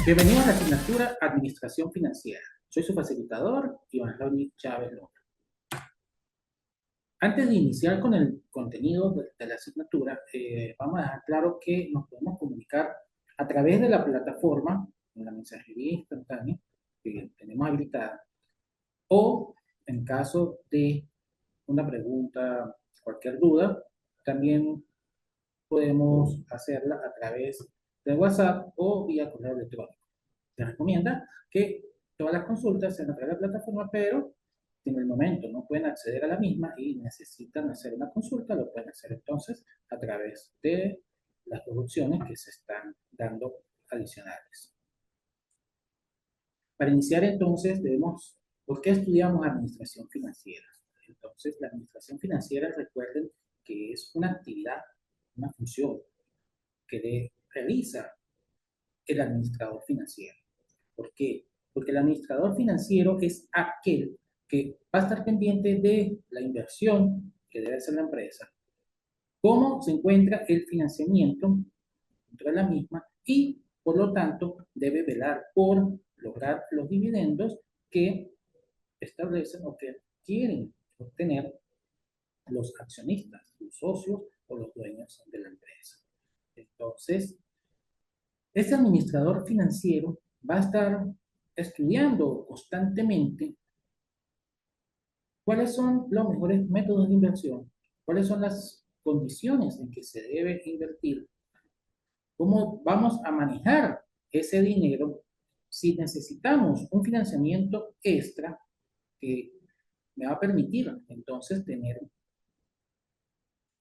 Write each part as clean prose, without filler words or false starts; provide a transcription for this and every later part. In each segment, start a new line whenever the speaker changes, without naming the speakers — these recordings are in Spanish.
Bienvenido a la asignatura Administración Financiera. Soy su facilitador, Iván Raúl Chávez López. Antes de iniciar con el contenido de la asignatura, vamos a dejar claro que nos podemos comunicar a través de la plataforma, de la mensajería instantánea que tenemos habilitada, o en caso de una pregunta, cualquier duda, también podemos hacerla a través de WhatsApp o vía correo electrónico. Se recomienda que todas las consultas sean a través de la plataforma, pero si en el momento no pueden acceder a la misma y necesitan hacer una consulta, lo pueden hacer entonces a través de las dos opciones que se están dando adicionales. Para iniciar entonces debemos, ¿por qué estudiamos administración financiera? Entonces la administración financiera, recuerden que es una actividad, una función que realiza el administrador financiero. ¿Por qué? Porque el administrador financiero es aquel que va a estar pendiente de la inversión que debe hacer la empresa, cómo se encuentra el financiamiento dentro de la misma y, por lo tanto, debe velar por lograr los dividendos que establecen o que quieren obtener los accionistas, los socios o los dueños de la empresa. Entonces, este administrador financiero va a estar estudiando constantemente cuáles son los mejores métodos de inversión, cuáles son las condiciones en que se debe invertir, cómo vamos a manejar ese dinero si necesitamos un financiamiento extra que me va a permitir entonces tener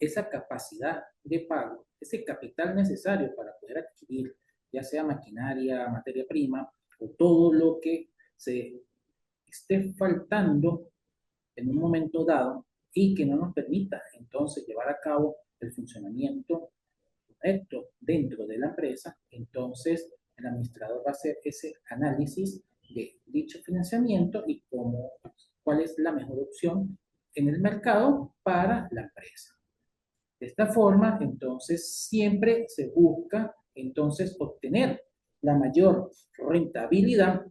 esa capacidad de pago, ese capital necesario para poder adquirir ya sea maquinaria, materia prima o todo lo que se esté faltando en un momento dado y que no nos permita entonces llevar a cabo el funcionamiento correcto dentro de la empresa, entonces el administrador va a hacer ese análisis de dicho financiamiento y cómo, cuál es la mejor opción en el mercado para la empresa. De esta forma, entonces, siempre se busca entonces obtener la mayor rentabilidad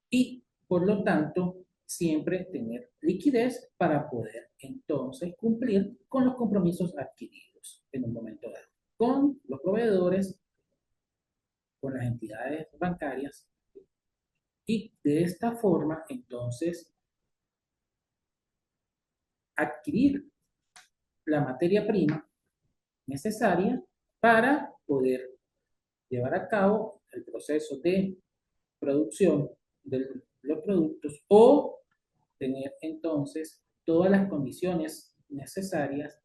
y, por lo tanto, siempre tener liquidez para poder entonces cumplir con los compromisos adquiridos en un momento dado, con los proveedores, con las entidades bancarias y de esta forma entonces adquirir la materia prima necesaria para poder llevar a cabo el proceso de producción de los productos o tener entonces todas las condiciones necesarias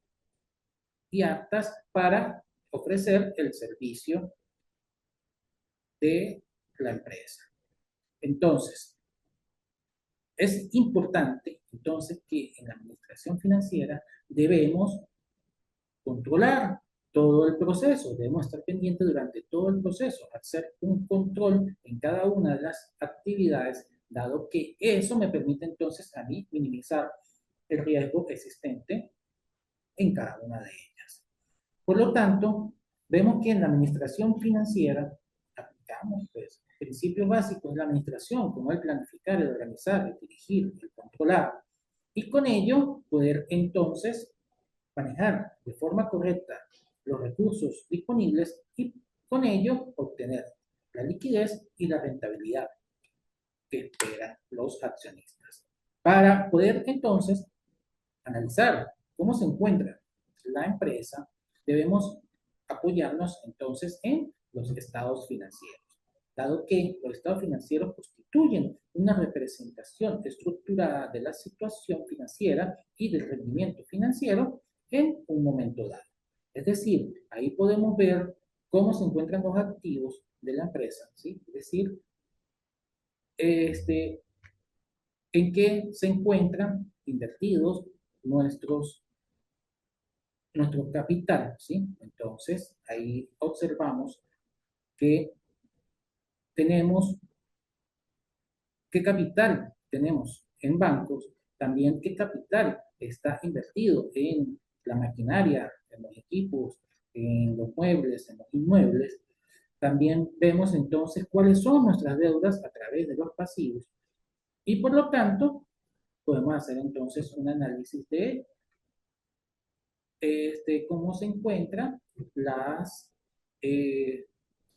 y aptas para ofrecer el servicio de la empresa. Entonces, es importante entonces que en la administración financiera debemos controlar todo el proceso, debemos estar pendientes durante todo el proceso, hacer un control en cada una de las actividades, dado que eso me permite entonces a mí minimizar el riesgo existente en cada una de ellas. Por lo tanto, vemos que en la administración financiera aplicamos pues, principios básicos de la administración, como el planificar, el organizar, el dirigir, el controlar, y con ello poder entonces manejar de forma correcta los recursos disponibles y con ello obtener la liquidez y la rentabilidad que esperan los accionistas. Para poder entonces analizar cómo se encuentra la empresa, debemos apoyarnos entonces en los estados financieros, dado que los estados financieros constituyen una representación estructurada de la situación financiera y del rendimiento financiero en un momento dado. Es decir, ahí podemos ver cómo se encuentran los activos de la empresa, ¿sí? Es decir, en qué se encuentran invertidos nuestros nuestro capital, ¿sí? Entonces, ahí observamos que tenemos qué capital tenemos en bancos, también qué capital está invertido en la maquinaria, en los equipos, en los muebles, en los inmuebles, También vemos entonces cuáles son nuestras deudas a través de los pasivos y por lo tanto podemos hacer entonces un análisis de cómo se encuentran las eh,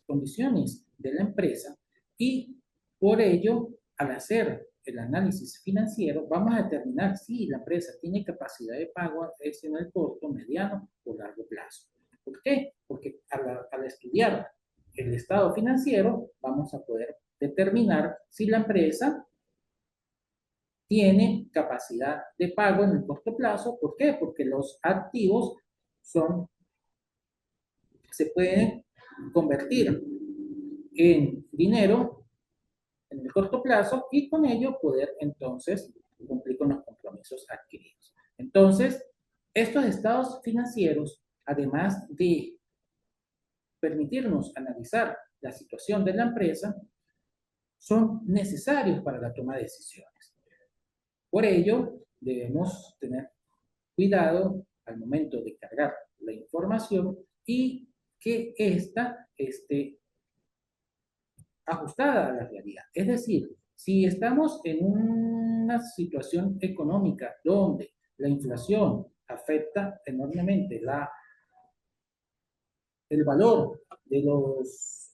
condiciones de la empresa y por ello, al hacer el análisis financiero, vamos a determinar si la empresa tiene capacidad de pago en el corto, mediano o largo plazo. ¿Por qué? Porque al estudiar el estado financiero, vamos a poder determinar si la empresa tiene capacidad de pago en el corto plazo. ¿Por qué? Porque los activos son, se pueden convertir en dinero en el corto plazo y con ello poder entonces cumplir con los compromisos adquiridos. Entonces, estos estados financieros, además de permitirnos analizar la situación de la empresa, son necesarios para la toma de decisiones. Por ello, debemos tener cuidado al momento de cargar la información y que ésta esté ajustada a la realidad. Es decir, si estamos en una situación económica donde la inflación afecta enormemente el valor de los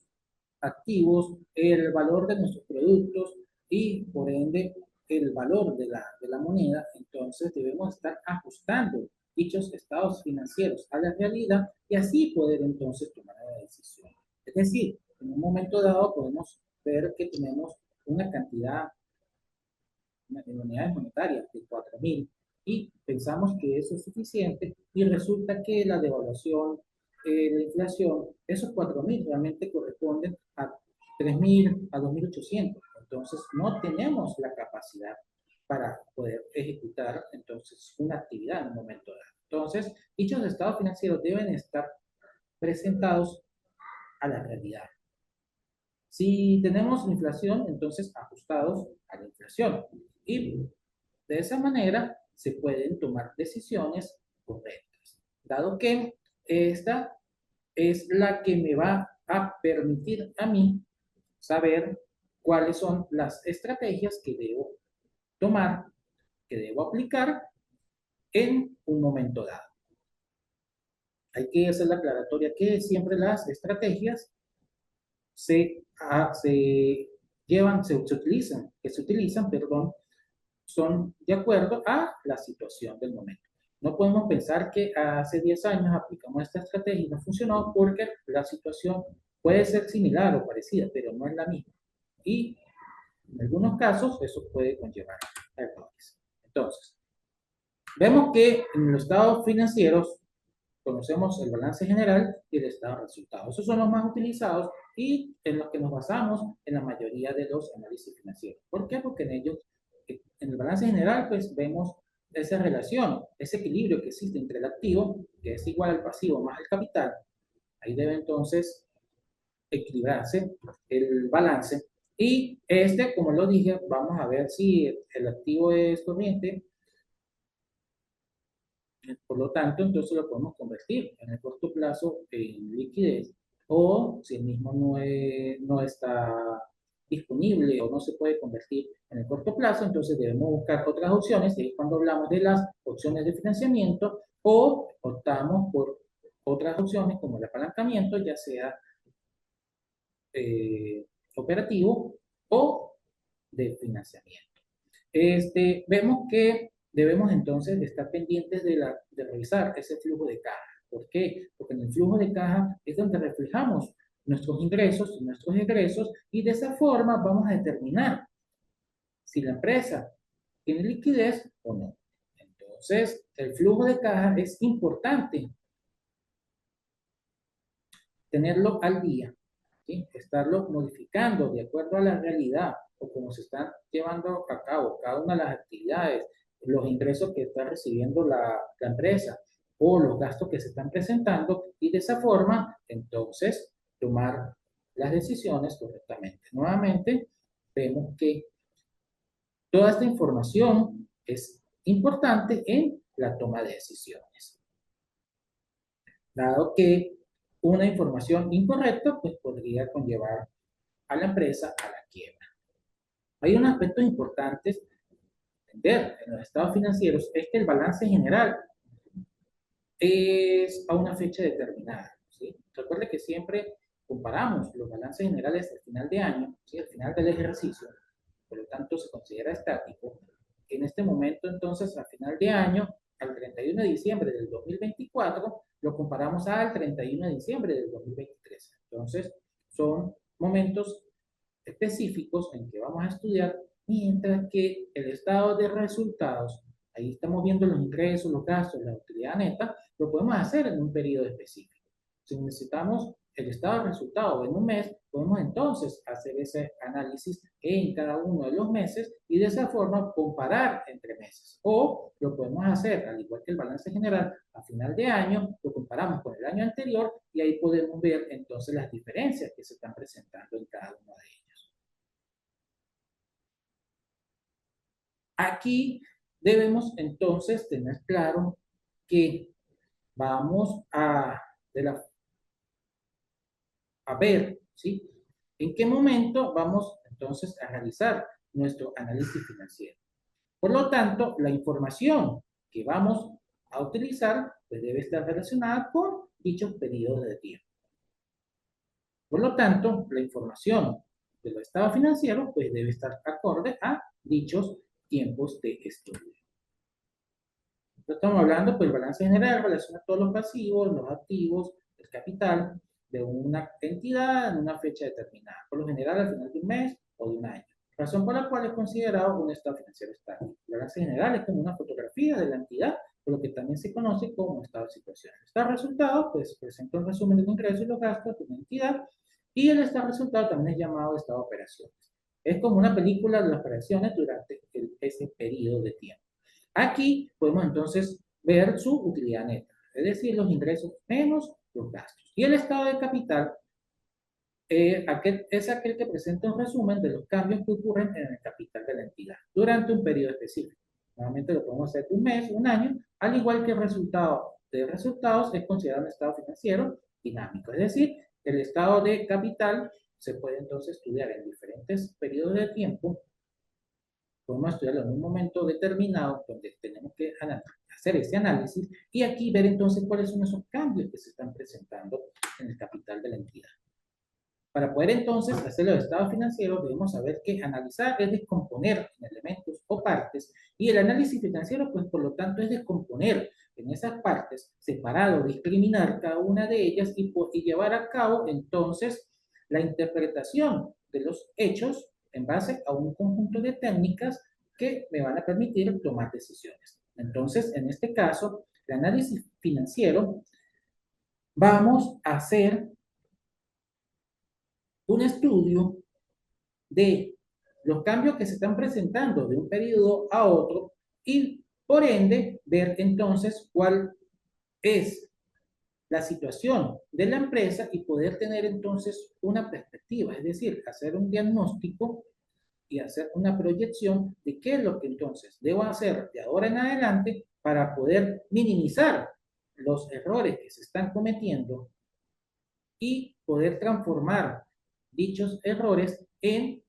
activos, el valor de nuestros productos y por ende el valor de la moneda, entonces debemos estar ajustando dichos estados financieros a la realidad y así poder entonces tomar la decisión. Es decir, en un momento dado podemos ver que tenemos una cantidad en unidades monetarias de 4.000 y pensamos que eso es suficiente y resulta que la devaluación, la inflación, esos 4.000 realmente corresponden a 3.000, a 2.800. Entonces no tenemos la capacidad para poder ejecutar entonces una actividad en un momento dado. Entonces, dichos estados financieros deben estar presentados a la realidad. Si tenemos inflación, entonces ajustados a la inflación. Y de esa manera se pueden tomar decisiones correctas, dado que esta es la que me va a permitir a mí saber cuáles son las estrategias que debo tomar, que debo aplicar en un momento dado. Hay que hacer la aclaratoria que siempre las estrategias se llevan, se utilizan, perdón, son de acuerdo a la situación del momento. No podemos pensar que hace 10 años aplicamos esta estrategia y no funcionó porque la situación puede ser similar o parecida, pero no es la misma. Y en algunos casos eso puede conllevar errores. Entonces, vemos que en los estados financieros conocemos el balance general y el estado de resultados. Esos son los más utilizados y en los que nos basamos en la mayoría de los análisis financieros. ¿Por qué? Porque en ellos, en el balance general, pues vemos esa relación, ese equilibrio que existe entre el activo, que es igual al pasivo más el capital. Ahí debe entonces equilibrarse el balance. Y como lo dije, vamos a ver si el activo es corriente. Por lo tanto, entonces lo podemos convertir en el corto plazo en liquidez o si el mismo no está disponible o no se puede convertir en el corto plazo, entonces debemos buscar otras opciones, y es cuando hablamos de las opciones de financiamiento o optamos por otras opciones como el apalancamiento, ya sea operativo o de financiamiento. Vemos que debemos entonces estar pendientes de revisar ese flujo de caja. ¿Por qué? Porque en el flujo de caja es donde reflejamos nuestros ingresos y nuestros egresos y de esa forma vamos a determinar si la empresa tiene liquidez o no. Entonces, el flujo de caja es importante tenerlo al día, ¿sí? Estarlo modificando de acuerdo a la realidad o cómo se están llevando a cabo cada una de las actividades, los ingresos que está recibiendo la empresa o los gastos que se están presentando y de esa forma entonces tomar las decisiones correctamente. Nuevamente, vemos que toda esta información es importante en la toma de decisiones, dado que una información incorrecta, pues podría conllevar a la empresa a la quiebra. Hay unos aspectos importantes de entender en los estados financieros, es que el balance general es a una fecha determinada, ¿sí? Recuerde que siempre comparamos los balances generales al final de año, ¿sí? Al final del ejercicio, por lo tanto se considera estático. En este momento, entonces, al final de año, al 31 de diciembre del 2024, lo comparamos al 31 de diciembre del 2023. Entonces, son momentos específicos en que vamos a estudiar, mientras que el estado de resultados, ahí estamos viendo los ingresos, los gastos, la utilidad neta, lo podemos hacer en un periodo específico. Si necesitamos el estado de resultados en un mes, podemos entonces hacer ese análisis en cada uno de los meses y de esa forma comparar entre meses. O lo podemos hacer, al igual que el balance general, a final de año, lo comparamos con el año anterior y ahí podemos ver entonces las diferencias que se están presentando en cada uno de ellos. Aquí debemos entonces tener claro que vamos a ver, ¿sí? ¿En qué momento vamos entonces a realizar nuestro análisis financiero? Por lo tanto, la información que vamos a utilizar pues debe estar relacionada con dichos periodos de tiempo. Por lo tanto, la información de los estados financieros pues debe estar acorde a dichos tiempos de estudio. Estamos hablando, pues, el balance general relaciona todos los pasivos, los activos, el capital de una entidad en una fecha determinada, por lo general al final de un mes o de un año. Razón por la cual es considerado un estado financiero estático. El balance general es como una fotografía de la entidad, por lo que también se conoce como estado de situación. El estado de resultado, pues, presenta un resumen de los ingresos y los gastos de una entidad, y el estado de resultado también es llamado estado de operaciones. Es como una película de las operaciones durante ese periodo de tiempo. Aquí podemos entonces ver su utilidad neta, es decir, los ingresos menos los gastos. Y el estado de capital es aquel que presenta un resumen de los cambios que ocurren en el capital de la entidad durante un periodo específico. Normalmente lo podemos hacer un mes, un año, al igual que el resultado de resultados es considerado un estado financiero dinámico. Es decir, el estado de capital se puede entonces estudiar en diferentes periodos de tiempo. Podemos estudiarlo en un momento determinado donde tenemos que hacer ese análisis y aquí ver entonces cuáles son esos cambios que se están presentando en el capital de la entidad. Para poder entonces hacer los estados financieros debemos saber que analizar es descomponer en elementos o partes y el análisis financiero pues por lo tanto es descomponer en esas partes, separado, discriminar cada una de ellas y llevar a cabo entonces la interpretación de los hechos en base a un conjunto de técnicas que me van a permitir tomar decisiones. Entonces, en este caso, el análisis financiero, vamos a hacer un estudio de los cambios que se están presentando de un periodo a otro y, por ende, ver entonces cuál es la situación de la empresa y poder tener entonces una perspectiva, es decir, hacer un diagnóstico y hacer una proyección de qué es lo que entonces debo hacer de ahora en adelante para poder minimizar los errores que se están cometiendo y poder transformar dichos errores en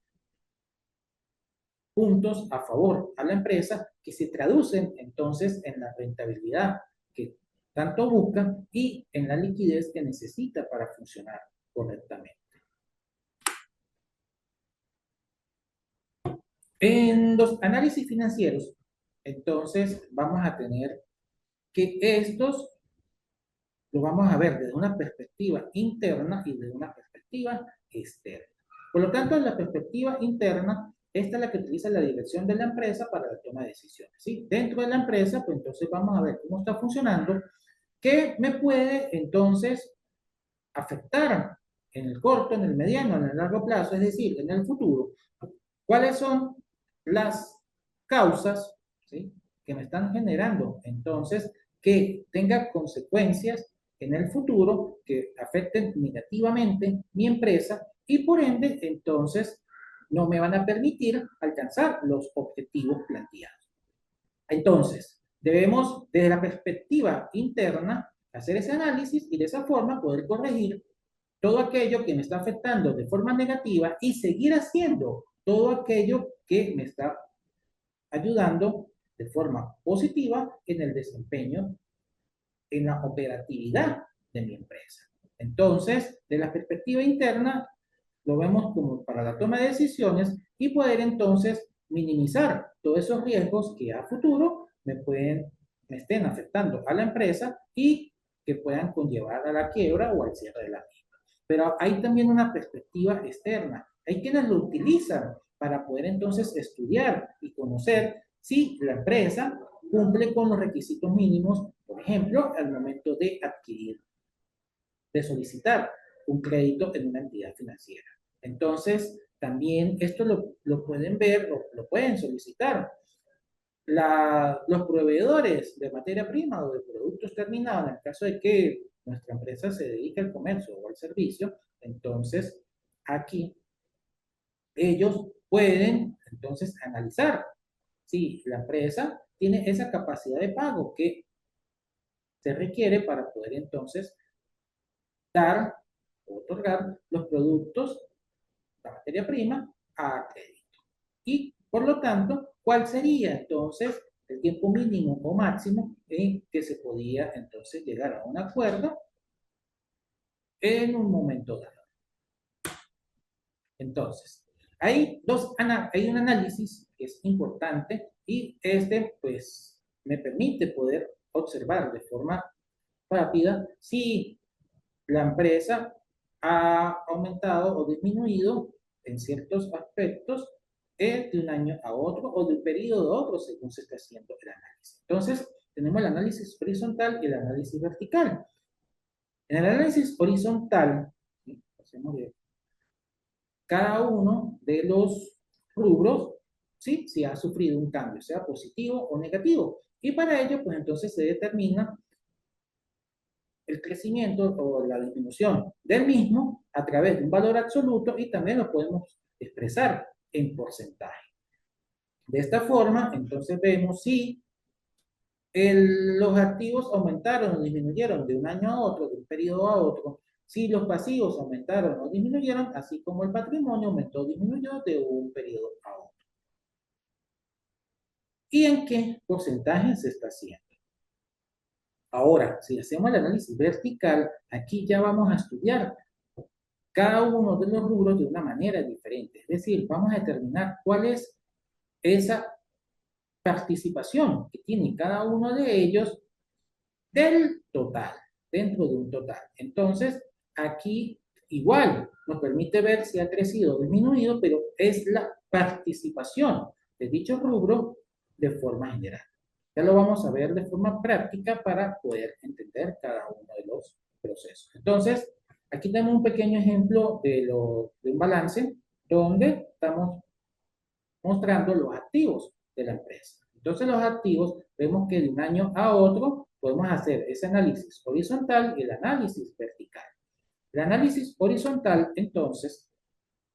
puntos a favor a la empresa que se traducen entonces en la rentabilidad que tanto busca y en la liquidez que necesita para funcionar correctamente. En los análisis financieros, entonces vamos a tener que estos lo vamos a ver desde una perspectiva interna y desde una perspectiva externa. Por lo tanto, en la perspectiva interna, esta es la que utiliza la dirección de la empresa para la toma de decisiones. ¿Sí? Dentro de la empresa, pues entonces vamos a ver cómo está funcionando, qué me puede entonces afectar en el corto, en el mediano, en el largo plazo, es decir, en el futuro, cuáles son las causas, ¿sí?, que me están generando entonces que tenga consecuencias en el futuro que afecten negativamente mi empresa y por ende entonces no me van a permitir alcanzar los objetivos planteados. Entonces, debemos desde la perspectiva interna hacer ese análisis y de esa forma poder corregir todo aquello que me está afectando de forma negativa y seguir haciendo todo aquello que me está ayudando de forma positiva en el desempeño, en la operatividad de mi empresa. Entonces, de la perspectiva interna, lo vemos como para la toma de decisiones y poder entonces minimizar todos esos riesgos que a futuro me estén afectando a la empresa y que puedan conllevar a la quiebra o al cierre de la misma. Pero hay también una perspectiva externa. Hay quienes lo utilizan para poder entonces estudiar y conocer si la empresa cumple con los requisitos mínimos, por ejemplo, al momento de adquirir, de solicitar un crédito en una entidad financiera. Entonces, también esto lo pueden ver, lo pueden solicitar. Los proveedores de materia prima o de productos terminados, en el caso de que nuestra empresa se dedique al comercio o al servicio, entonces aquí ellos pueden entonces analizar si la empresa tiene esa capacidad de pago que se requiere para poder entonces dar o otorgar los productos, la materia prima, a crédito. Y por lo tanto, ¿cuál sería entonces el tiempo mínimo o máximo en que se podía entonces llegar a un acuerdo en un momento dado? Entonces, hay un análisis que es importante y pues me permite poder observar de forma rápida si la empresa ha aumentado o disminuido en ciertos aspectos de un año a otro o de un periodo a otro según se está haciendo el análisis. Entonces, tenemos el análisis horizontal y el análisis vertical. En el análisis horizontal, hacemos de cada uno de los rubros, ¿sí? Si ha sufrido un cambio, sea positivo o negativo. Y para ello, pues entonces se determina el crecimiento o la disminución del mismo a través de un valor absoluto y también lo podemos expresar en porcentaje. De esta forma, entonces vemos si los activos aumentaron o disminuyeron de un año a otro, de un periodo a otro, si los pasivos aumentaron o disminuyeron, así como el patrimonio aumentó o disminuyó de un periodo a otro. ¿Y en qué porcentaje se está haciendo? Ahora, si hacemos el análisis vertical, aquí ya vamos a estudiar cada uno de los rubros de una manera diferente. Es decir, vamos a determinar cuál es esa participación que tiene cada uno de ellos del total, dentro de un total. Entonces, aquí igual nos permite ver si ha crecido o disminuido, pero es la participación de dicho rubro de forma general. Ya lo vamos a ver de forma práctica para poder entender cada uno de los procesos. Entonces, aquí tenemos un pequeño ejemplo de un balance donde estamos mostrando los activos de la empresa. Entonces, los activos, vemos que de un año a otro podemos hacer ese análisis horizontal y el análisis vertical. El análisis horizontal, entonces,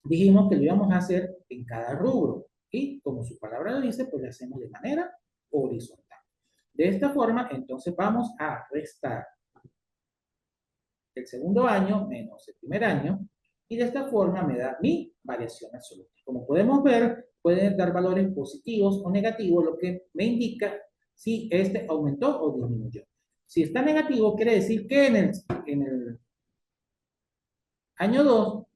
dijimos que lo íbamos a hacer en cada rubro y, como su palabra lo dice, pues lo hacemos de manera horizontal. De esta forma, entonces, vamos a restar el segundo año menos el primer año y de esta forma me da mi variación absoluta. Como podemos ver, pueden dar valores positivos o negativos, lo que me indica si este aumentó o disminuyó. Si está negativo, quiere decir que en el año 2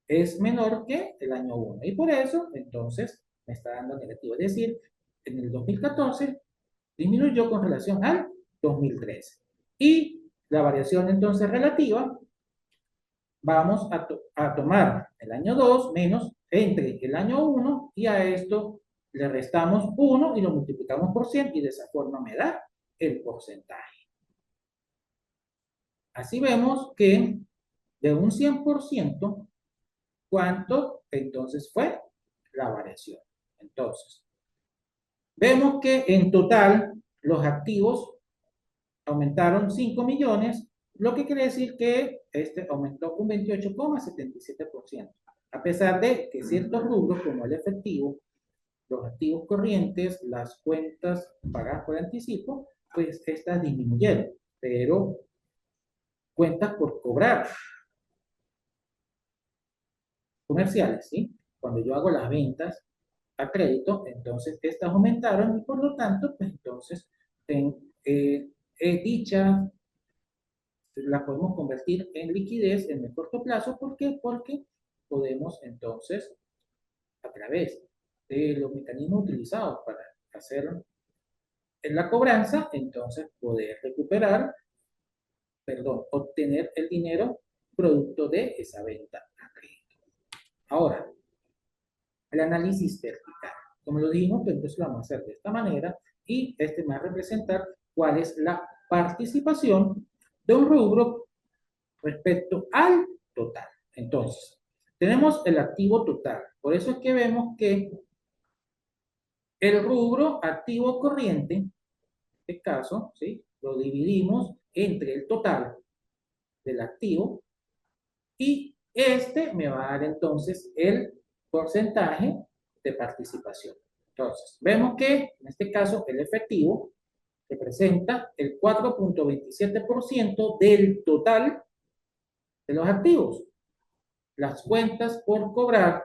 es menor que el año 1 y por eso, entonces, me está dando negativo. Es decir, en el 2014 disminuyó con relación al 2013. Y la variación entonces relativa vamos a tomar el año 2 menos entre el año 1 y a esto le restamos 1 y lo multiplicamos por 100 y de esa forma me da el porcentaje. Así vemos que de un 100%, ¿cuánto entonces fue la variación? Entonces, vemos que en total los activos aumentaron 5 millones, lo que quiere decir que este aumentó un 28,77%, a pesar de que ciertos rubros como el efectivo, los activos corrientes, las cuentas pagadas por anticipo, pues estas disminuyeron. pero cuentas por cobrar comerciales, ¿sí? Cuando yo hago las ventas a crédito, entonces estas aumentaron y por lo tanto, pues entonces dicha la podemos convertir en liquidez en el corto plazo. ¿Por qué? Porque podemos entonces, a través de los mecanismos utilizados para hacer la cobranza, entonces poder recuperar, perdón, obtener el dinero producto de esa venta a crédito. Ahora, el análisis vertical. Como lo dijimos, pues entonces lo vamos a hacer de esta manera y este me va a representar cuál es la participación de un rubro respecto al total. Entonces, tenemos el activo total. Por eso es que vemos que el rubro activo corriente, en este caso, ¿sí? Lo dividimos entre el total del activo y este me va a dar entonces el porcentaje de participación. Entonces, vemos que en este caso el efectivo representa el 4.27% del total de los activos. Las cuentas por cobrar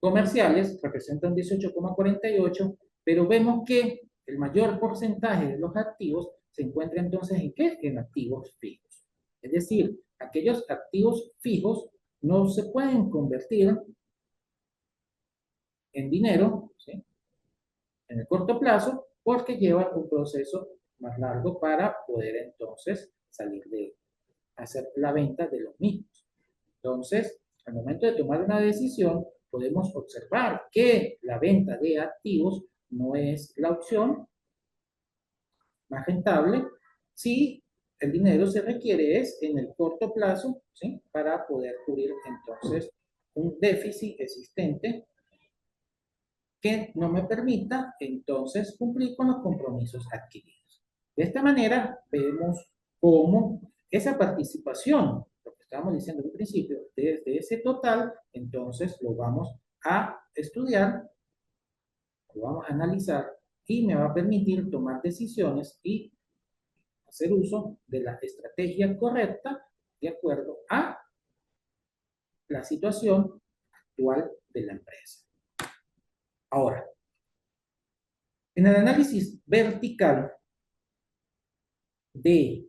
comerciales representan 18,48, pero vemos que el mayor porcentaje de los activos se encuentra entonces en ¿qué? En activos fijos. Es decir, aquellos activos fijos no se pueden convertir en dinero, ¿sí? En el corto plazo, porque llevan un proceso más largo para poder entonces salir de hacer la venta de los mismos. Entonces, al momento de tomar una decisión, podemos observar que la venta de activos no es la opción más rentable si el dinero se requiere es en el corto plazo, ¿sí? Para poder cubrir entonces un déficit existente que no me permita entonces cumplir con los compromisos adquiridos. De esta manera vemos cómo esa participación, lo que estábamos diciendo al principio, desde ese total, entonces lo vamos a estudiar, lo vamos a analizar y me va a permitir tomar decisiones y hacer uso de la estrategia correcta de acuerdo a la situación actual de la empresa. Ahora, en el análisis vertical de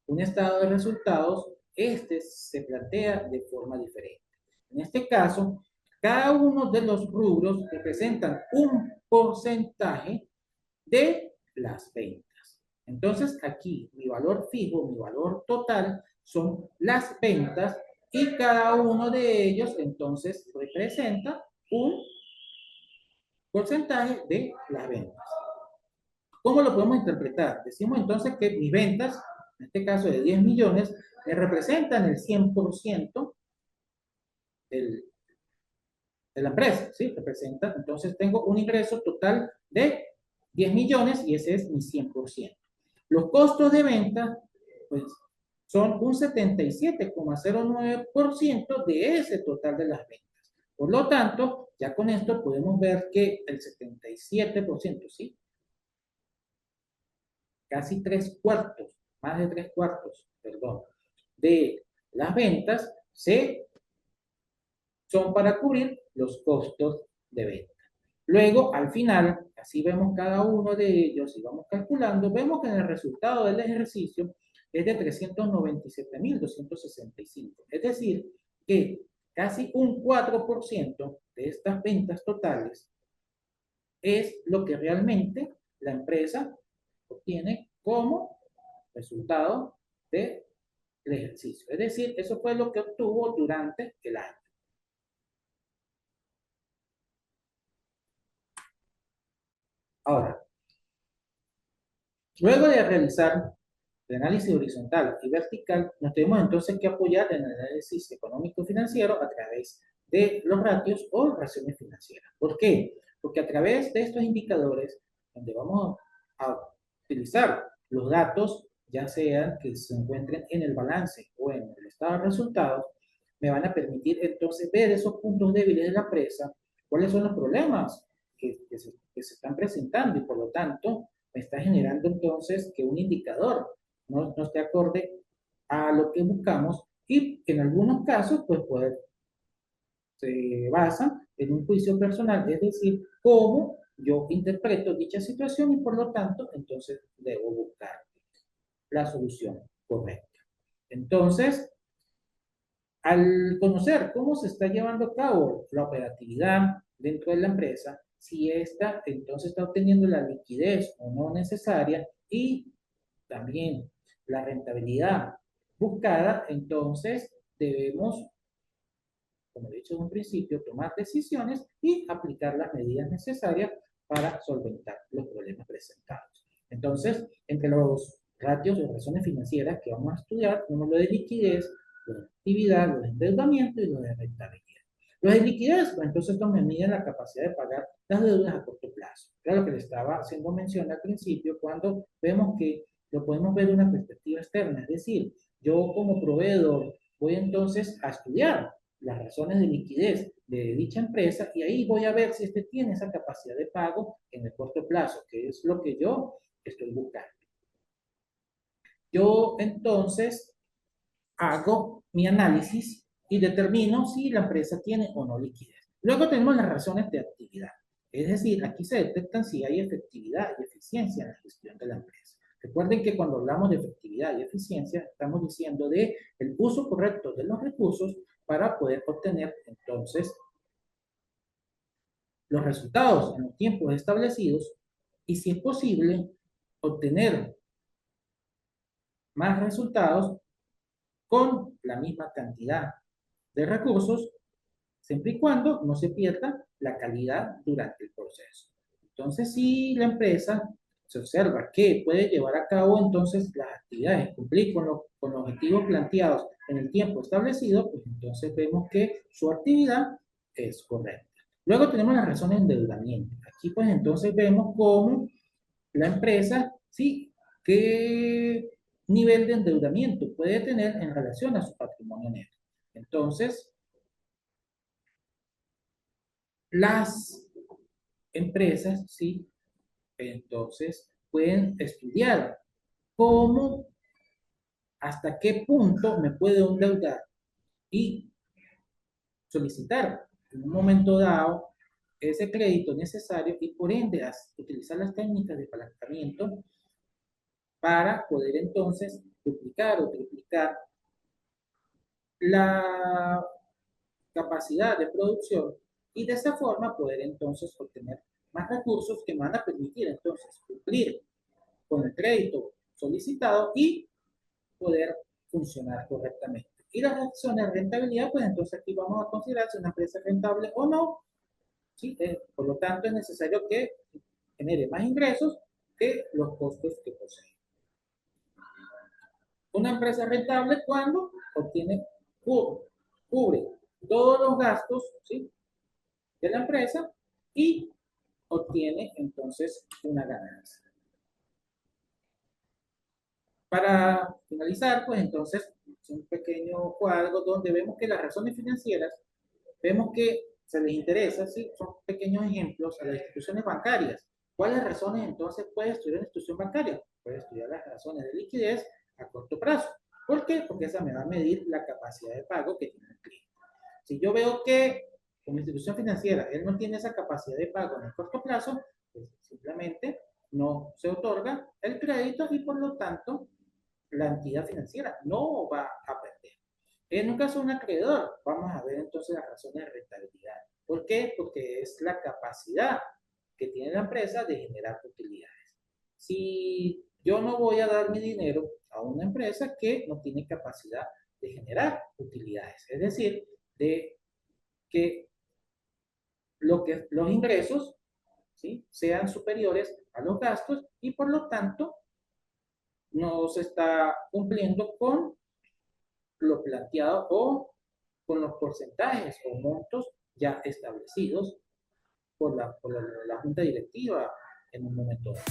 un estado de resultados, este se plantea de forma diferente. En este caso, cada uno de los rubros representan un porcentaje de las ventas. Entonces, aquí mi valor fijo, mi valor total son las ventas y cada uno de ellos entonces representa un porcentaje de las ventas. ¿Cómo lo podemos interpretar? Decimos entonces que mis ventas, en este caso de 10 millones, me representan el 100% del, de la empresa, ¿sí? Representa, entonces tengo un ingreso total de 10 millones y ese es mi 100%. Los costos de venta, pues, son un 77,09% de ese total de las ventas. Por lo tanto, ya con esto podemos ver que el 77%, ¿sí? Casi tres cuartos, más de tres cuartos, perdón, de las ventas son para cubrir los costos de venta. Luego, al final, así vemos cada uno de ellos y vamos calculando, vemos que en el resultado del ejercicio es de 397.265. Es decir, que casi un 4% de estas ventas totales es lo que realmente la empresa obtiene como resultado del ejercicio. Es decir, eso fue lo que obtuvo durante el año. Ahora, luego de realizar el análisis horizontal y vertical, nos tenemos entonces que apoyar en el análisis económico-financiero a través de los ratios o raciones financieras. ¿Por qué? Porque a través de estos indicadores, donde vamos a utilizar los datos, ya sean que se encuentren en el balance o en el estado de resultados, me van a permitir entonces ver esos puntos débiles de la empresa, cuáles son los problemas que se están presentando y por lo tanto me está generando entonces que un indicador no esté acorde a lo que buscamos y en algunos casos pues se basa en un juicio personal, es decir, cómo yo interpreto dicha situación y por lo tanto entonces debo buscar la solución correcta. Entonces, al conocer cómo se está llevando a cabo la operatividad dentro de la empresa, si ésta entonces está obteniendo la liquidez o no necesaria y también la rentabilidad buscada, entonces debemos, como he dicho en un principio, tomar decisiones y aplicar las medidas necesarias para solventar los problemas presentados. Entonces, entre los ratios o razones financieras que vamos a estudiar, tenemos lo de liquidez, lo de actividad, lo de endeudamiento y lo de rentabilidad. Los de liquidez, pues entonces esto me mide la capacidad de pagar las deudas a corto plazo. Claro que le estaba haciendo mención al principio cuando vemos que lo podemos ver de una perspectiva externa, es decir, yo como proveedor voy entonces a estudiar las razones de liquidez de dicha empresa y ahí voy a ver si este tiene esa capacidad de pago en el corto plazo, que es lo que yo estoy buscando. Yo entonces hago mi análisis y determino si la empresa tiene o no liquidez. Luego tenemos las razones de actividad, es decir, aquí se detectan si hay efectividad y eficiencia en la gestión de la empresa. Recuerden que cuando hablamos de efectividad y eficiencia, estamos diciendo de el uso correcto de los recursos para poder obtener entonces los resultados en los tiempos establecidos y si es posible obtener más resultados con la misma cantidad de recursos, siempre y cuando no se pierda la calidad durante el proceso. Entonces, si la empresa se observa que puede llevar a cabo entonces las actividades, cumplir con los objetivos planteados en el tiempo establecido, pues entonces vemos que su actividad es correcta. Luego tenemos las razones de endeudamiento. Aquí pues entonces vemos cómo la empresa, sí, qué nivel de endeudamiento puede tener en relación a su patrimonio neto. Entonces, las empresas, sí, entonces pueden estudiar cómo, hasta qué punto me puedo endeudar y solicitar en un momento dado ese crédito necesario y por ende utilizar las técnicas de apalancamiento para poder entonces duplicar o triplicar la capacidad de producción y de esa forma poder entonces obtener más recursos que me van a permitir entonces cumplir con el crédito solicitado y poder funcionar correctamente. Y las razones de rentabilidad, pues entonces aquí vamos a considerar si una empresa es rentable o no. ¿Sí? Por lo tanto, es necesario que genere más ingresos que los costos que posee. Una empresa rentable cuando obtiene, cubre todos los gastos, ¿sí?, de la empresa y obtiene entonces una ganancia. Para finalizar, pues entonces es un pequeño cuadro donde vemos que las razones financieras, vemos que se les interesa, ¿sí?, son pequeños ejemplos a las instituciones bancarias. ¿Cuáles razones entonces puede estudiar una institución bancaria? Puede estudiar las razones de liquidez a corto plazo. ¿Por qué? Porque esa me va a medir la capacidad de pago que tiene el cliente. Si yo veo que como institución financiera él no tiene esa capacidad de pago en el corto plazo, pues simplemente no se otorga el crédito y por lo tanto la entidad financiera no va a perder. En un caso de un acreedor, vamos a ver entonces las razones de rentabilidad. ¿Por qué? Porque es la capacidad que tiene la empresa de generar utilidades. Si yo no voy a dar mi dinero a una empresa que no tiene capacidad de generar utilidades, es decir, de que los ingresos, ¿sí?, sean superiores a los gastos y por lo tanto no se está cumpliendo con lo planteado o con los porcentajes o montos ya establecidos por la junta directiva en un momento dado.